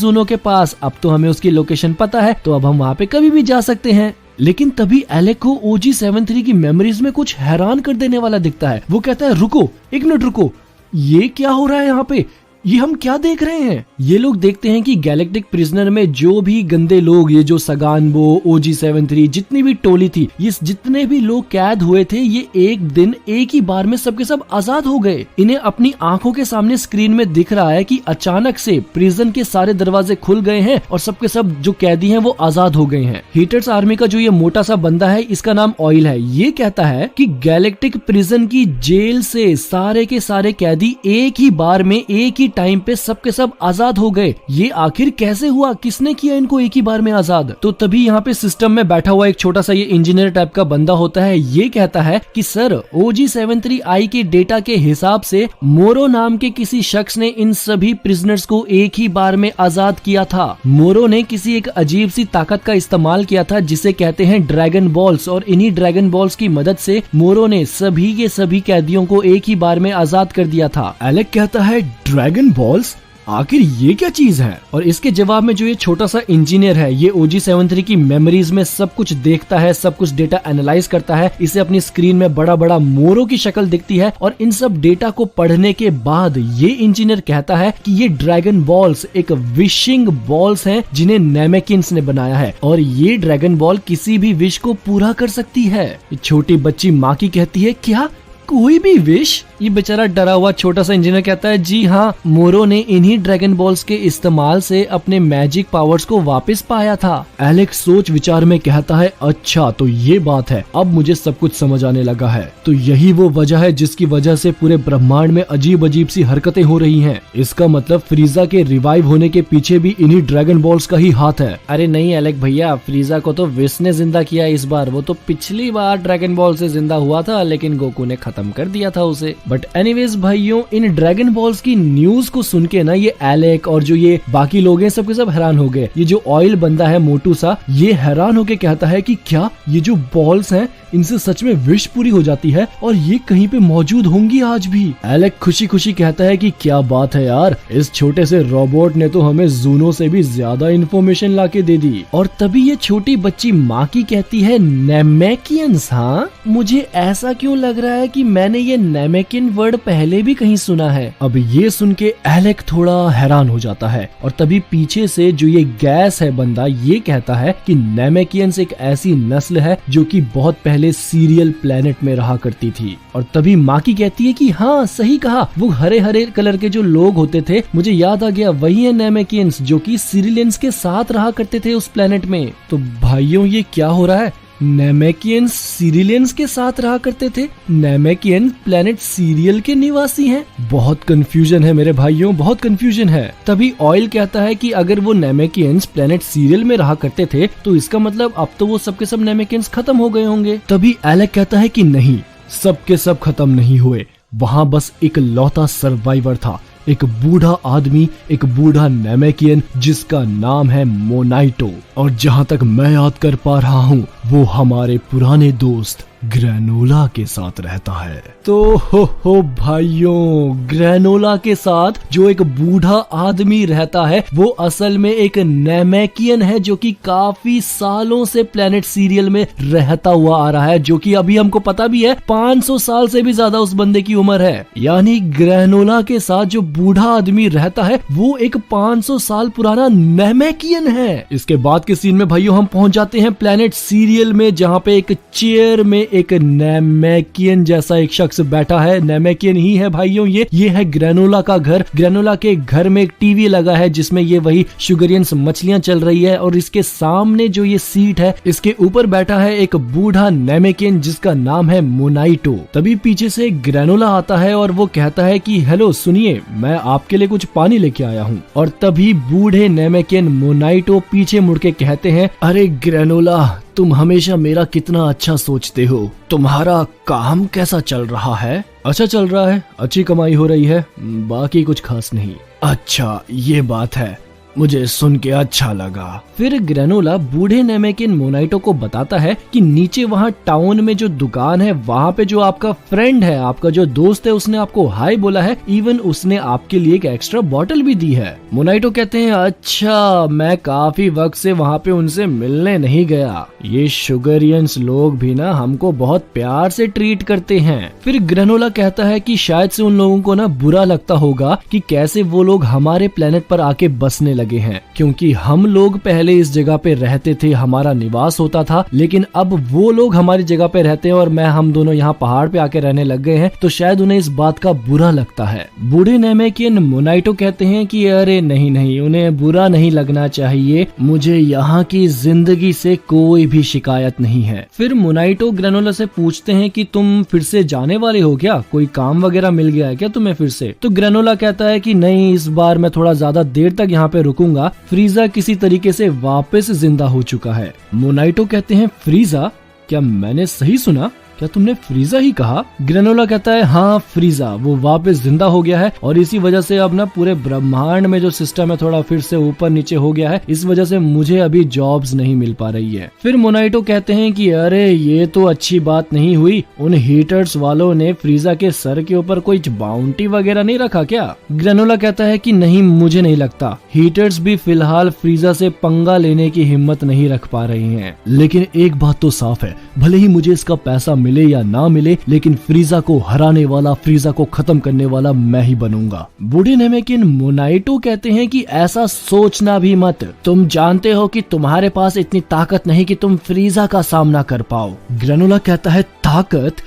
जूनो के पास, अब तो हमें उसकी लोकेशन पता है, तो अब हम वहाँ पे कभी भी जा सकते हैं। लेकिन तभी एलेक को OG73 की मेमोरीज में कुछ हैरान कर देने वाला दिखता है। वो कहता है रुको, एक मिनट रुको, ये क्या हो रहा है यहाँ पे, ये हम क्या देख रहे हैं। ये लोग देखते हैं कि गैलेक्टिक प्रिजनर में जो भी गंदे लोग, ये जो सगानबो, OG73, जितनी भी टोली थी, ये जितने भी लोग कैद हुए थे, ये एक दिन एक ही बार में सबके सब आजाद हो गए। इन्हें अपनी आंखों के सामने स्क्रीन में दिख रहा है कि अचानक से प्रिजन के सारे दरवाजे खुल गए हैं और सबके सब जो कैदी हैं वो आजाद हो गए हैं। हीटर्स आर्मी का जो ये मोटा सा बंदा है, इसका नाम ऑयल है, ये कहता है कि गैलेक्टिक प्रिजन की जेल से सारे के सारे कैदी एक ही बार में एक ही टाइम पे सबके सब आजाद हो गए। ये आखिर कैसे हुआ, किसने किया इनको एक ही बार में आजाद। तो तभी यहाँ पे सिस्टम में बैठा हुआ एक छोटा सा ये इंजीनियर टाइप का बंदा होता है, ये कहता है कि सर OG73I के डेटा के हिसाब से मोरो नाम के किसी शख्स ने इन सभी प्रिजनर्स को एक ही बार में आजाद किया था। मोरो ने किसी एक अजीब सी ताकत का इस्तेमाल किया था जिसे कहते हैं ड्रैगन बॉल्स, और इन्हीं ड्रैगन बॉल्स की मदद से मोरो ने सभी के सभी कैदियों को एक ही बार में आजाद कर दिया था। एलेक कहता है ड्रैगन बॉल्स, आखिर ये क्या चीज है। और इसके जवाब में जो ये छोटा सा इंजीनियर है, ये OG73 की मेमोरीज में सब कुछ देखता है, सब कुछ डेटा एनालाइज करता है। इसे अपनी स्क्रीन में बड़ा बड़ा मोरो की शक्ल दिखती है, और इन सब डेटा को पढ़ने के बाद ये इंजीनियर कहता है कि ये ड्रैगन बॉल्स एक विशिंग बॉल्स हैं जिन्हें नेमेकिन्स ने बनाया है, और ये ड्रैगन बॉल किसी भी विश को पूरा कर सकती है। छोटी बच्ची माँ की कहती है क्या, कोई भी विश। ये बेचारा डरा हुआ छोटा सा इंजीनियर कहता है जी हाँ, मोरो ने इन्हीं ड्रैगन बॉल्स के इस्तेमाल से अपने मैजिक पावर्स को वापस पाया था। एलेक्स सोच विचार में कहता है अच्छा तो ये बात है, अब मुझे सब कुछ समझ आने लगा है। तो यही वो वजह है जिसकी वजह से पूरे ब्रह्मांड में अजीब अजीब सी हरकतें हो रही हैं। इसका मतलब फ्रीजा के रिवाइव होने के पीछे भी इन्हीं ड्रैगन बॉल्स का ही हाथ है। अरे नहीं एलेक भैया, फ्रीजा को तो विश ने जिंदा किया इस बार, वो तो पिछली बार ड्रैगन बॉल से जिंदा हुआ था लेकिन गोकू ने खत्म कर दिया था उसे। बट एनीवेज भाइयों, इन ड्रैगन बॉल्स की न्यूज को सुन के ना ये एलेक और जो ये बाकी लोग हैं सबके सब हैरान हो गए। ये जो ऑयल बंदा है मोटू सा, ये हैरान होके कहता है कि क्या ये जो बॉल्स हैं इनसे सच में विश पूरी हो जाती है और ये कहीं पे मौजूद होंगी आज भी। एलेक खुशी खुशी कहता है कि क्या बात है यार, इस छोटे से रोबोट ने तो हमें जूनो से भी ज्यादा इन्फॉर्मेशन लाके दे दी। और तभी ये छोटी बच्ची माँ की कहती है नेमेकियंस, हाँ मुझे ऐसा क्यों लग रहा है कि मैंने ये नेमेकिन वर्ड पहले भी कहीं सुना है। अब ये सुन के एलेक थोड़ा हैरान हो जाता है और तभी पीछे से जो ये गैस है बंदा, ये कहता है कि नेमेकियंस एक ऐसी नस्ल है जो कि बहुत पहले सीरियल प्लेनेट में रहा करती थी। और तभी माकी कहती है कि हाँ सही कहा, वो हरे हरे कलर के जो लोग होते थे, मुझे याद आ गया, वही है नेमेकियंस जो कि सीरिलियंस के साथ रहा करते थे उस प्लेनेट में। तो भाइयों ये क्या हो रहा है, नेमेकियंस सीरिलियंस के साथ रहा करते थे, नेमेकियन प्लेनेट सीरियल के निवासी हैं। बहुत कंफ्यूजन है मेरे भाइयों, बहुत कंफ्यूजन है। तभी ऑयल कहता है कि अगर वो नेमेकियंस प्लेनेट सीरियल में रहा करते थे तो इसका मतलब अब तो वो सबके सब नेमेकियंस खत्म हो गए होंगे। तभी एलेक कहता है कि नहीं, सबके सब खत्म नहीं हुए, वहाँ बस एक लौता सर्वाइवर था, एक बूढ़ा आदमी, एक बूढ़ा नेमेकियन जिसका नाम है मोनाइटो। और जहाँ तक मैं याद कर पा रहा हूँ वो हमारे पुराने दोस्त ग्रेनोला के साथ रहता है। तो हो भाइयों, ग्रेनोला के साथ जो एक बूढ़ा आदमी रहता है वो असल में एक नेमेकियन है जो कि काफी सालों से प्लेनेट सीरियल में रहता हुआ आ रहा है, जो कि अभी हमको पता भी है 500 साल से भी ज्यादा उस बंदे की उम्र है। यानी ग्रेनोला के साथ जो बूढ़ा आदमी रहता है वो एक 500 साल पुराना नेमेकियन है। इसके बाद के सीन में भाइयों हम पहुंच जाते हैं प्लेनेट सीरियल में, जहाँ पे एक चेयर में एक नेमेकियन जैसा एक शख्स बैठा है। नेमेकियन ही है भाइयों ये है ग्रेनोला का घर। ग्रेनोला के घर में एक टीवी लगा है जिसमें ये वही शुगरियंस मछलियां चल रही है और इसके सामने जो ये सीट है इसके ऊपर बैठा है एक बूढ़ा नेमेकियन जिसका नाम है मोनाइटो। तभी पीछे से ग्रेनोला आता है और वो कहता है कि हेलो सुनिए, मैं आपके लिए कुछ पानी लेके आया हूँ। और तभी बूढ़े नेमेकियन मोनाइटो पीछे मुड़ के कहते हैं, अरे ग्रेनोला, तुम हमेशा मेरा कितना अच्छा सोचते हो। तुम्हारा काम कैसा चल रहा है? अच्छा चल रहा है, अच्छी कमाई हो रही है, बाकी कुछ खास नहीं। अच्छा ये बात है, मुझे सुन के अच्छा लगा। फिर ग्रेनोला बूढ़े नेमेकियन मोनाइटो को बताता है कि नीचे वहाँ टाउन में जो दुकान है वहाँ पे जो आपका फ्रेंड है, आपका जो दोस्त है, उसने आपको हाय बोला है, इवन उसने आपके लिए एक एक्स्ट्रा बॉटल भी दी है। मोनाइटो कहते हैं, अच्छा मैं काफी वक्त से वहाँ पे उनसे मिलने नहीं गया। ये शुगरियंस लोग भी ना हमको बहुत प्यार से ट्रीट करते हैं। फिर ग्रेनोला कहता है कि शायद से उन लोगों को ना बुरा लगता होगा कि कैसे वो लोग हमारे प्लेनेट पर आके बसने लगे हैं, क्योंकि हम लोग पहले इस जगह पे रहते थे, हमारा निवास होता था, लेकिन अब वो लोग हमारी जगह पे रहते हैं और हम दोनों यहाँ पहाड़ पे आके रहने लग गए हैं, तो शायद उन्हें इस बात का बुरा लगता है। बूढ़े नेमेकियन मोनाइटो कहते हैं कि अरे नहीं नहीं, उन्हें बुरा नहीं लगना चाहिए, मुझे यहाँ की जिंदगी से कोई भी शिकायत नहीं है। फिर मोनाइटो ग्रेनोला से पूछते हैं कि तुम फिर से जाने वाले हो क्या, कोई काम वगैरह मिल गया है क्या तुम्हें फिर से? तो ग्रेनोला कहता है कि नहीं, इस बार मैं थोड़ा ज्यादा देर तक यहाँ पे रुकूंगा, फ्रीजा किसी तरीके से वापस जिंदा हो चुका है। मोनाइटो कहते हैं, फ्रीजा? क्या मैंने सही सुना? क्या तुमने फ्रीजा ही कहा? ग्रेनोला कहता है, हाँ फ्रीजा, वो वापस जिंदा हो गया है और इसी वजह से अब ना पूरे ब्रह्मांड में जो सिस्टम है थोड़ा फिर से ऊपर नीचे हो गया है, इस वजह से मुझे अभी जॉब्स नहीं मिल पा रही है। फिर मोनाइटो कहते हैं कि अरे ये तो अच्छी बात नहीं हुई, उन हीटर्स वालों ने फ्रीजा के सर के ऊपर कोई बाउंटी वगैरह नहीं रखा क्या? ग्रेनोला कहता है कि नहीं, मुझे नहीं लगता, हीटर्स भी फिलहाल फ्रीजा से पंगा लेने की हिम्मत नहीं रख पा रही हैं। लेकिन एक बात तो साफ है, भले ही मुझे इसका पैसा मिले या ना मिले, लेकिन फ्रीजा को हराने वाला, फ्रीजा को खत्म करने वाला मैं ही बनूंगा। बूढ़े नेमेकियन मोनाइटो कहते हैं कि ऐसा सोचना भी मत, तुम जानते हो कि तुम्हारे पास इतनी ताकत नहीं कि तुम फ्रीजा का सामना कर पाओ। ग्रेनोला कहता है, ताकत?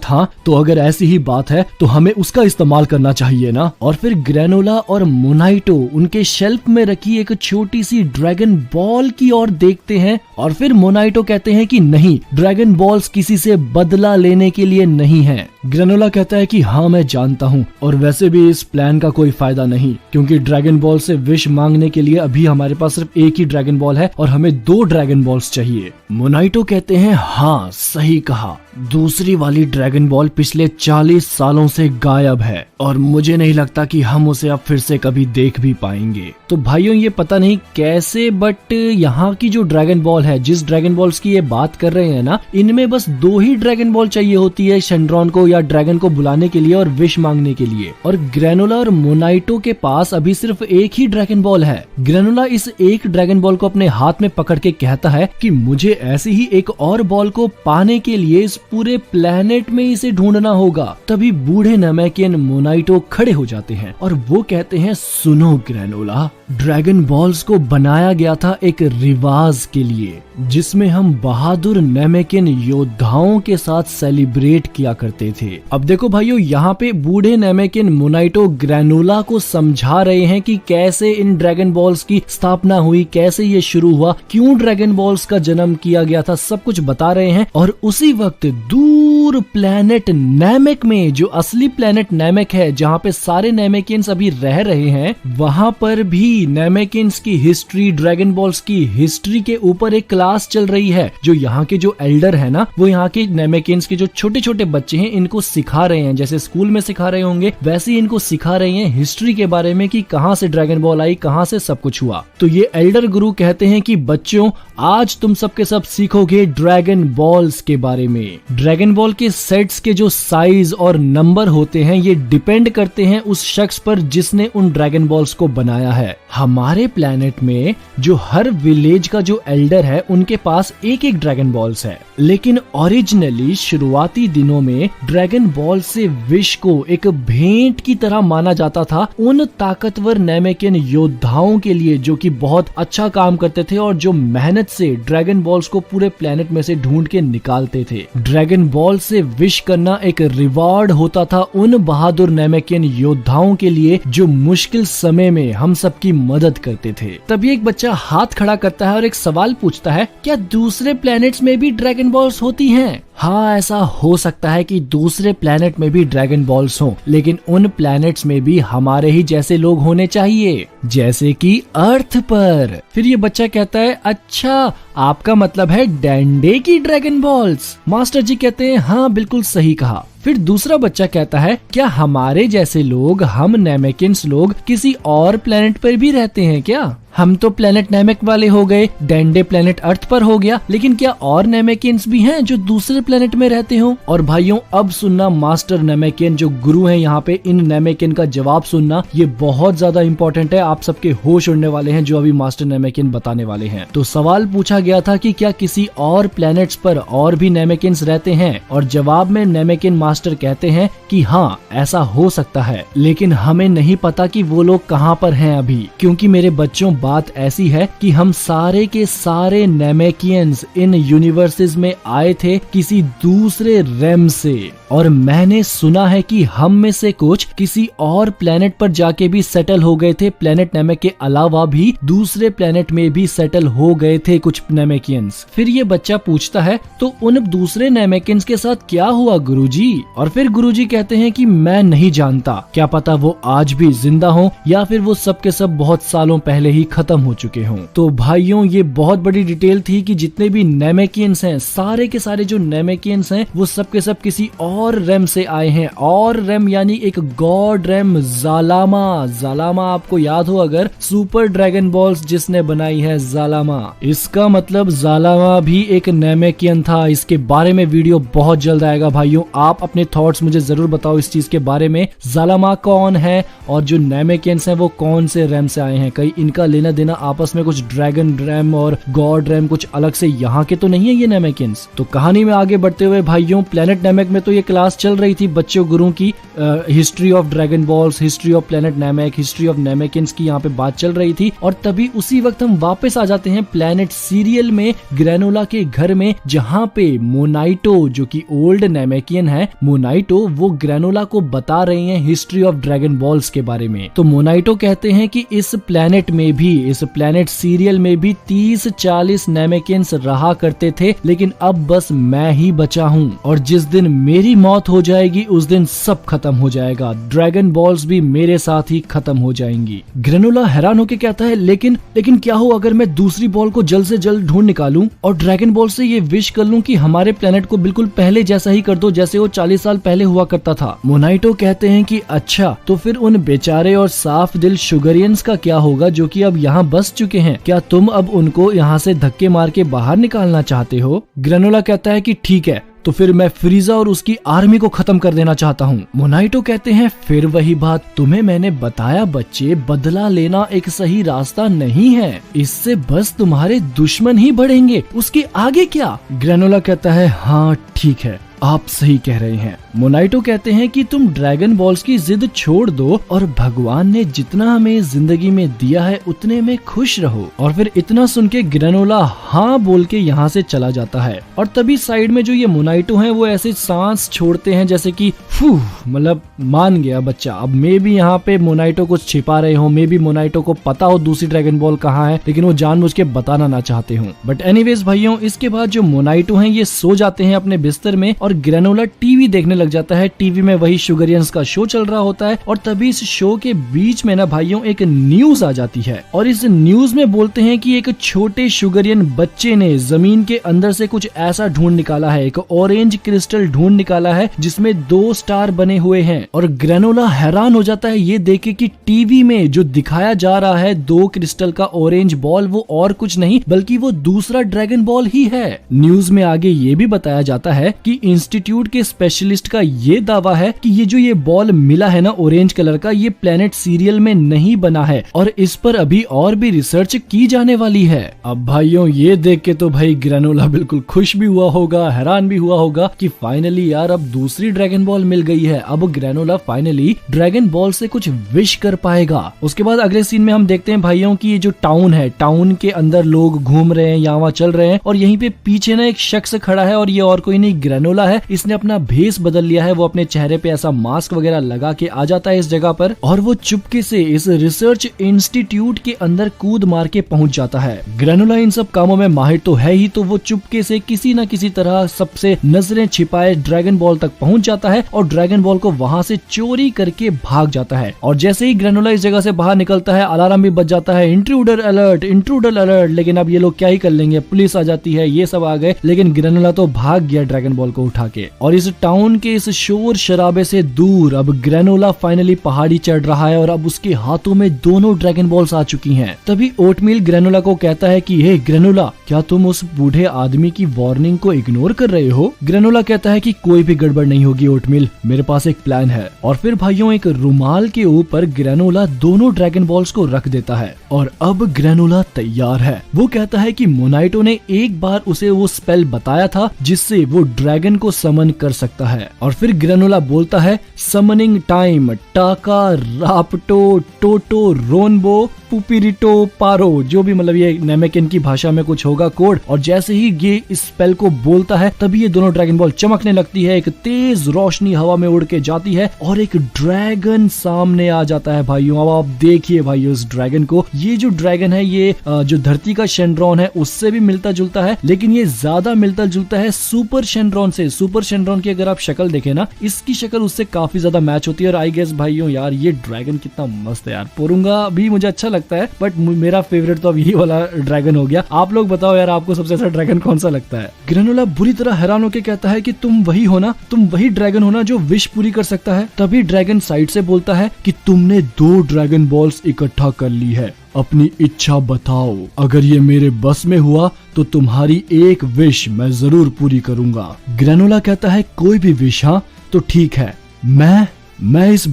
हाँ, तो अगर ऐसी ही बात है तो हमें उसका इस्तेमाल करना चाहिए ना। और फिर ग्रेनोला और मोनाइटो उनके शेल्फ में रखी एक छोटी सी ड्रैगन बॉल की ओर देखते हैं और फिर मोनाइटो कहते हैं कि नहीं, ड्रैगन बॉल्स किसी से बदला लेने के लिए नहीं है। ग्रेनोला कहता है कि हाँ मैं जानता हूँ, और वैसे भी इस प्लान का कोई फायदा नहीं, क्योंकि ड्रैगन बॉल से विश मांगने के लिए अभी हमारे पास सिर्फ एक ही ड्रैगन बॉल है और हमें 2 ड्रैगन बॉल्स चाहिए। मोनाइटो कहते हैं, हाँ सही कहा, दूसरी वाली ड्रैगन बॉल पिछले 40 सालों से गायब है और मुझे नहीं लगता कि हम उसे अब फिर से कभी देख भी पाएंगे। तो भाइयों ये पता नहीं कैसे, बट यहाँ की जो ड्रैगन बॉल है, जिस ड्रैगन बॉल्स की ये बात कर रहे हैं ना, इनमें बस 2 ही ड्रैगन बॉल चाहिए होती है शेंड्रॉन को या ड्रैगन को बुलाने के लिए और विश मांगने के लिए, और ग्रेनोला और मोनाइटो के पास अभी सिर्फ एक ही ड्रैगन बॉल है। ग्रेनोला इस एक ड्रैगन बॉल को अपने हाथ में पकड़ के कहता है कि मुझे ऐसी ही एक और बॉल को पाने के लिए इस पूरे प्लेनेट में इसे ढूंढना होगा। तभी बूढ़े नेमेकियन मोनाइटो खड़े हो जाते हैं और वो कहते हैं, सुनो ग्रेनोला, ड्रैगन बॉल्स को बनाया गया था एक रिवाज के लिए, जिसमें हम बहादुर नेमेकियन योद्धाओं के साथ सेलिब्रेट किया करते थे। अब देखो भाइयों, यहाँ पे बूढ़े नेमेकियन मोनाइटो ग्रेनोला को समझा रहे हैं कि कैसे इन ड्रैगन बॉल्स की स्थापना हुई, कैसे ये शुरू हुआ, क्यों ड्रैगन बॉल्स का जन्म किया गया था, सब कुछ बता रहे हैं। और उसी वक्त दूर प्लेनेट नैमेक में, जो असली प्लेनेट नैमेक है जहाँ पे सारे नेमेकियंस अभी रह रहे हैं, वहाँ पर भी नेमेकियंस की हिस्ट्री, ड्रैगन बॉल्स की हिस्ट्री के ऊपर एक क्लास चल रही है। जो यहाँ के जो एल्डर है ना, वो यहाँ के नेमेकियंस के जो छोटे छोटे बच्चे हैं इनको सिखा रहे हैं, जैसे स्कूल में सिखा रहे होंगे वैसे ही इनको सिखा रहे हैं हिस्ट्री के बारे में कि कहाँ से ड्रैगन बॉल आई, कहाँ से सब कुछ हुआ। तो ये एल्डर गुरु कहते हैं कि बच्चों, आज तुम सबके सब सीखोगे ड्रैगन बॉल्स के बारे में। ड्रैगन बॉल के सेट्स के जो साइज और नंबर होते हैं ये डिपेंड करते हैं उस शख्स पर जिसने उन ड्रैगन बॉल्स को बनाया है। हमारे प्लेनेट में जो हर विलेज का जो एल्डर है उनके पास एक एक ड्रैगन बॉल्स है, लेकिन ओरिजिनली शुरुआती दिनों में ड्रैगन बॉल से विश को एक भेंट की तरह माना जाता था उन ताकतवर नेमेकियन योद्धाओं के लिए जो कि बहुत अच्छा काम करते थे और जो मेहनत से ड्रैगन बॉल्स को पूरे प्लेनेट में से ढूंढ के निकालते थे। ड्रैगन बॉल से विश करना एक रिवॉर्ड होता था उन बहादुर नेमेकियन योद्धाओं के लिए जो मुश्किल समय में हम सबकी मदद करते थे। तभी एक बच्चा हाथ खड़ा करता है और एक सवाल पूछता है, क्या दूसरे प्लैनेट्स में भी ड्रैगन बॉल्स होती हैं? हाँ, ऐसा हो सकता है कि दूसरे प्लैनेट में भी ड्रैगन बॉल्स हों, लेकिन उन प्लैनेट्स में भी हमारे ही जैसे लोग होने चाहिए, जैसे कि अर्थ पर। फिर ये बच्चा कहता है, अच्छा आपका मतलब है डंडे की ड्रैगन बॉल्स? मास्टर जी कहते हैं, हाँ बिल्कुल सही कहा। फिर दूसरा बच्चा कहता है, क्या हमारे जैसे लोग, हम नेमेकिन्स लोग किसी और प्लेनेट पर भी रहते हैं क्या? हम तो प्लेनेट नेमेक वाले हो गए, डंडे प्लेनेट अर्थ पर हो गया, लेकिन क्या और नेमेकिन्स भी हैं जो दूसरे प्लेनेट में रहते हो? और भाइयों अब सुनना, मास्टर नेमेकियन जो गुरु हैं यहाँ पे, इन नेमेकियन का जवाब सुनना, ये बहुत ज्यादा इंपॉर्टेंट है। आप सबके होश उड़ने वाले हैं जो अभी मास्टर नेमेकियन बताने वाले हैं। तो सवाल पूछा गया था कि क्या किसी और प्लेनेट्स पर और भी नेमेकिन्स रहते हैं, और जवाब में नेमेकियन मास्टर कहते हैं कि हाँ ऐसा हो सकता है, लेकिन हमें नहीं पता कि वो लोग कहाँ पर हैं अभी, क्योंकि मेरे बच्चों बात ऐसी है कि हम सारे के सारे नेमेकियंस इन यूनिवर्सेस में आए थे किसी दूसरे रेम से, और मैंने सुना है कि हम में से कुछ किसी और प्लेनेट पर जाके भी सेटल हो गए थे। प्लेनेट नेमेक के अलावा भी दूसरे प्लेनेट में भी सेटल हो गए थे कुछ नेमेकियंस। फिर ये बच्चा पूछता है, तो उन दूसरे नेमेकियंस के साथ क्या हुआ गुरुजी? और फिर गुरुजी कहते हैं कि मैं नहीं जानता, क्या पता वो आज भी जिंदा हो या फिर वो सब के सब बहुत सालों पहले ही खत्म हो चुके हों। तो भाइयों ये बहुत बड़ी डिटेल थी कि जितने भी नेमेकियंस हैं, सारे के सारे जो नेमेकियंस हैं, वो सब के सब किसी और रेम से आए हैं। और रेम यानी एक गॉड रेम, ज़ालामा। ज़ालामा आपको याद हो अगर, सुपर ड्रैगन बॉल्स जिसने बनाई है ज़ालामा, इसका मतलब ज़ालामा भी एक नेमेकियन था। इसके बारे में वीडियो बहुत जल्द आएगा भाइयों। आप अपने थॉट्स मुझे जरूर बताओ इस चीज के बारे में, ज़ालामा कौन है और जो नेमेकियंस हैं वो कौन से रेम से आए हैं? कहीं इनका लेना देना आपस में कुछ ड्रैगन रेम और गॉड रेम कुछ अलग से यहाँ के तो नहीं है ये नेमेकियंस? तो कहानी में आगे बढ़ते हुए भाइयों, प्लेनेट नेमेक में तो ये क्लास चल रही थी बच्चों गुरु की, history of dragon balls, history of planet Namek, history of Namekians की यहाँ पे बात चल रही थी। और तभी उसी वक्त हम वापस आ जाते हैं प्लेनेट सीरियल में, ग्रेनोला के घर में, जहाँ पे मोनाइटो जो कि ओल्ड नेमेकियन है, मोनाइटो वो ग्रेनोला को बता रही हैं हिस्ट्री ऑफ ड्रैगन बॉल्स के बारे में। तो मोनाइटो कहते हैं कि इस प्लेनेट में भी, इस प्लेनेट सीरियल में भी 30-40 नेमेकियंस रहा करते थे, लेकिन अब बस मैं ही बचा हूँ, और जिस दिन मेरी मौत हो जाएगी उस दिन सब खत्म हो जाएगा, ड्रैगन बॉल्स भी मेरे साथ ही खत्म हो जाएंगी। ग्रेनोला हैरान होकर कहता है, लेकिन क्या हो अगर मैं दूसरी बॉल को जल्द से जल्द ढूंढ निकालूं और ड्रैगन बॉल से ये विश कर लूं कि हमारे प्लेनेट को बिल्कुल पहले जैसा ही कर दो जैसे वो 40 साल पहले हुआ करता था। मोनाइटो कहते हैं कि अच्छा, तो फिर उन बेचारे और साफ दिल शुगरियंस का क्या होगा जो कि अब यहाँ बस चुके हैं? क्या तुम अब उनको यहाँ से धक्के मार के बाहर निकालना चाहते हो? ग्रेनोला कहता है कि ठीक है, तो फिर मैं फ्रीजा और उसकी आर्मी को खत्म कर देना चाहता हूँ। मोनाइटो कहते हैं, फिर वही बात, तुम्हें मैंने बताया बच्चे, बदला लेना एक सही रास्ता नहीं है, इससे बस तुम्हारे दुश्मन ही बढ़ेंगे, उसके आगे क्या? ग्रेनोला कहता है, हाँ ठीक है, आप सही कह रहे हैं। मोनाइटो कहते हैं कि तुम ड्रैगन बॉल्स की जिद छोड़ दो और भगवान ने जितना हमें जिंदगी में दिया है उतने में खुश रहो। और फिर इतना सुन के ग्रेनोला हाँ बोल के यहाँ से चला जाता है। और तभी साइड में जो ये मोनाइटो हैं वो ऐसे सांस छोड़ते हैं जैसे कि फू, मतलब मान गया बच्चा, अब मे भी यहाँ पे मोनाइटो कुछ छिपा रहे हो, मे भी मोनाइटो को पता हो दूसरी ड्रैगन बॉल कहाँ है, लेकिन वो जानबूझ के बताना ना चाहते हो। बट एनीवेज भाइयों, इसके बाद जो मोनाइटो हैं ये सो जाते हैं अपने बिस्तर में और ग्रेनोला टीवी देखने लग जाता है। टीवी में वही शुगरियंस का शो चल रहा होता है और तभी इस शो के बीच में ना भाइयों एक न्यूज आ जाती है और इस न्यूज में बोलते हैं कि एक छोटे शुगरियन बच्चे ने जमीन के अंदर से कुछ ऐसा ढूंढ निकाला है, एक ऑरेंज क्रिस्टल ढूंढ निकाला है जिसमें 2 स्टार बने हुए हैं। और ग्रेनोला हैरान हो जाता है ये देख के कि टीवी में जो दिखाया जा रहा है 2 क्रिस्टल का ऑरेंज बॉल वो और कुछ नहीं बल्कि वो दूसरा ड्रैगन बॉल ही है। न्यूज में आगे ये भी बताया जाता है कि इंस्टीट्यूट के स्पेशलिस्ट साइंटिस्ट का ये दावा है कि ये बॉल मिला है ना ऑरेंज कलर का, ये प्लेनेट सीरियल में नहीं बना है और इस पर अभी और भी रिसर्च की जाने वाली है। अब भाइयों ये देख के तो भाई ग्रेनोला बिल्कुल खुश भी हुआ होगा, हैरान भी हुआ होगा कि फाइनली यार अब दूसरी ड्रैगन बॉल मिल गई है। अब ग्रेनोला फाइनली ड्रैगन बॉल से कुछ विश कर पाएगा। उसके बाद अगले सीन में हम देखते हैं भाइयों की ये जो टाउन है, टाउन के अंदर लोग घूम रहे हैं, यहाँ चल रहे हैं और यहीं पे पीछे ना एक शख्स खड़ा है और ये और कोई नहीं ग्रेनोला है। इसने अपना भेस बदल लिया है, वो अपने चेहरे पे ऐसा मास्क वगैरह लगा के आ जाता है इस जगह पर और वो चुपके से इस रिसर्च इंस्टीट्यूट के अंदर कूद मार के पहुंच जाता है। ग्रेनोला इन सब कामों में माहिर तो है ही, तो वो चुपके से किसी न किसी तरह सबसे नजरें छिपाए ड्रैगन बॉल तक पहुंच जाता है और ड्रैगन बॉल को वहां से चोरी करके भाग जाता है। और जैसे ही ग्रेनोला इस जगह से बाहर निकलता है अलार्म भी बज जाता है, इंट्रूडर अलर्ट, इंट्रूडर अलर्ट। लेकिन अब ये लोग क्या ही कर लेंगे, पुलिस आ जाती है, ये सब आ गए, लेकिन ग्रेनोला तो भाग गया ड्रैगन बॉल को उठा के। और इस टाउन के इस शोर शराबे से दूर अब ग्रेनोला फाइनली पहाड़ी चढ़ रहा है और अब उसके हाथों में दोनों ड्रैगन बॉल्स आ चुकी हैं। तभी ओटमील ग्रेनोला को कहता है कि हे ग्रेनोला, क्या तुम उस बूढ़े आदमी की वार्निंग को इग्नोर कर रहे हो? ग्रेनोला कहता है कि कोई भी गड़बड़ नहीं होगी ओटमील, मेरे पास एक प्लान है। और फिर भाइयों एक रुमाल के ऊपर ग्रेनोला दोनों ड्रैगन बॉल्स को रख देता है और अब ग्रेनोला तैयार है। वो कहता है कि मोनाइटो ने एक बार उसे वो स्पेल बताया था जिससे वो ड्रैगन को समन कर सकता है। और फिर ग्रेनोला बोलता है समनिंग टाइम, टाका राप्टो टोटो रोनबो पुपिरिटो पारो, जो भी मतलब ये नेमेकिन की भाषा में कुछ होगा कोड। और जैसे ही ये इस स्पेल को बोलता है तभी ये दोनों ड्रैगन बॉल चमकने लगती है, एक तेज रोशनी हवा में उड़ के जाती है और एक ड्रैगन सामने आ जाता है भाइयों। अब आप देखिए भाइयों इस ड्रैगन को, ये जो ड्रैगन है ये जो धरती का शेनड्रॉन है उससे भी मिलता जुलता है, लेकिन ये ज्यादा मिलता जुलता है सुपर शेनड्रॉन से। सुपर शेनड्रॉन की अगर आप शक्ल देखें ना, इसकी शक्ल उससे काफी ज्यादा मैच होती है। और आई गेस भाइयों यार ये ड्रैगन कितना मस्त है यार, पोरुंगा भी मुझे अच्छा लगता है बट मेरा फेवरेट तो अब यही वाला ड्रैगन हो गया। आप लोग बताओ यार आपको सबसे अच्छा ड्रैगन कौन सा लगता है? ग्रेनोला बुरी तरह हैरान होकर कहता है कि तुम वही हो ना, तुम वही ड्रैगन हो ना जो विश पूरी कर सकता है। तभी ड्रैगन साइड से बोलता है कि तुमने 2 ड्रैगन बॉल्स इकट्ठा कर ली है, अपनी इच्छा बताओ, अगर ये मेरे बस में हुआ तो तुम्हारी एक विश मैं जरूर पूरी करूंगा। ग्रेनोला कहता है कोई भी विश, हाँ तो ठीक है, मैं इस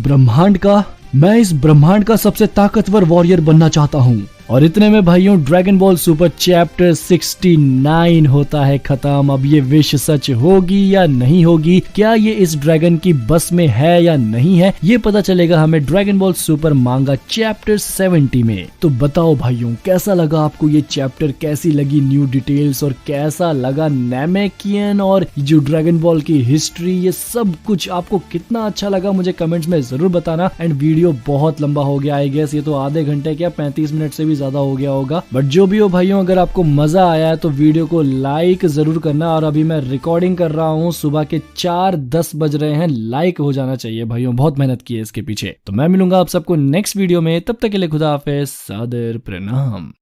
ब्रह्मांड का सबसे ताकतवर वॉरियर बनना चाहता हूँ। और इतने में भाइयों ड्रैगन बॉल सुपर चैप्टर 69 होता है खत्म। अब ये विश सच होगी या नहीं होगी, क्या ये इस ड्रैगन की बस में है या नहीं है, ये पता चलेगा हमें ड्रैगन बॉल सुपर मांगा चैप्टर 70 में। तो बताओ भाइयों कैसा लगा आपको ये चैप्टर, कैसी लगी न्यू डिटेल्स और कैसा लगा नेमेकियन और जो ड्रैगन बॉल की हिस्ट्री, ये सब कुछ आपको कितना अच्छा लगा मुझे कमेंट्स में जरूर बताना। एंड वीडियो बहुत लंबा हो गया, आई गेस ये तो आधे घंटे क्या 35 मिनट से भी ज्यादा हो गया होगा, बट जो भी हो भाइयों अगर आपको मजा आया है तो वीडियो को लाइक जरूर करना। और अभी मैं रिकॉर्डिंग कर रहा हूँ, सुबह के 4:10 बज रहे हैं, लाइक हो जाना चाहिए भाइयों, बहुत मेहनत की है इसके पीछे। तो मैं मिलूंगा आप सबको नेक्स्ट वीडियो में, तब तक के लिए खुदा हाफिज़, सादर प्रणाम।